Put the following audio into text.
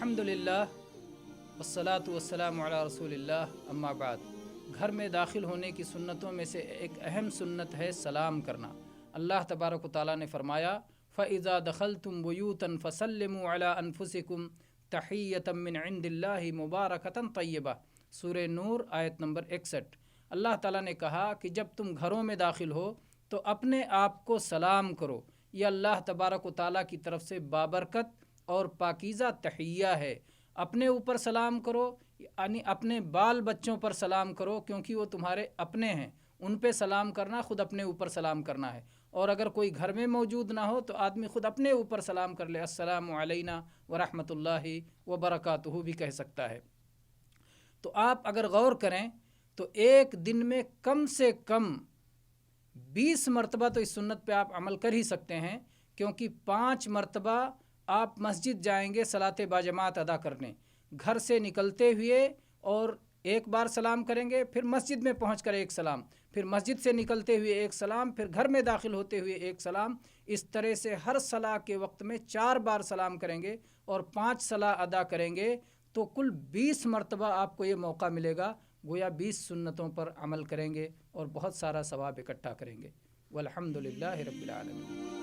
अल्हम्दुलिल्लाह वस्सलातु वस्सलामु अला रसूलिल्लाह अम्मा बाद। घर में दाखिल होने की सुन्नतों में से एक अहम सुन्नत है सलाम करना। अल्लाह तबारक व तआला ने फरमाया फ़इज़ा दखलतुम बुयूतन फ़सल्लिमू अला अनफुसिकुम तहिय्यतम मिन इंदिल्लाहि मुबारकतन तय्यबा। सूरह नूर आयत नंबर 61। अल्लाह ताला ने कहा कि जब तुम घरों में दाखिल हो तो अपने आप को सलाम करो। यह अल्लाह तबारक व तआला की तरफ से बाबरकत और पाकीज़ा तहिय्या है। अपने ऊपर सलाम करो, यानी अपने बाल बच्चों पर सलाम करो, क्योंकि वो तुम्हारे अपने हैं। उन पे सलाम करना खुद अपने ऊपर सलाम करना है। और अगर कोई घर में मौजूद ना हो तो आदमी खुद अपने ऊपर सलाम कर ले, अस्सलामु अलैना व रहमतुल्लाहि व बरकातुहू भी कह सकता है। तो आप अगर गौर करें तो एक दिन में कम से कम 20 मरतबा तो इस सुन्नत पे आप अमल कर ही सकते हैं, क्योंकि 5 मरतबा आप मस्जिद जाएंगे सलाते बाजमात अदा करने। घर से निकलते हुए और एक बार सलाम करेंगे, फिर मस्जिद में पहुंचकर एक सलाम, फिर मस्जिद से निकलते हुए एक सलाम, फिर घर में दाखिल होते हुए एक सलाम। इस तरह से हर सलाह के वक्त में 4 बार सलाम करेंगे और 5 सलाह अदा करेंगे तो कुल 20 मरतबा आपको ये मौका मिलेगा। गोया 20 सुन्नतों पर अमल करेंगे और बहुत सारा सवाब इकट्ठा करेंगे। वल्हम्दुलिल्लाहि रब्बिल आलमीन।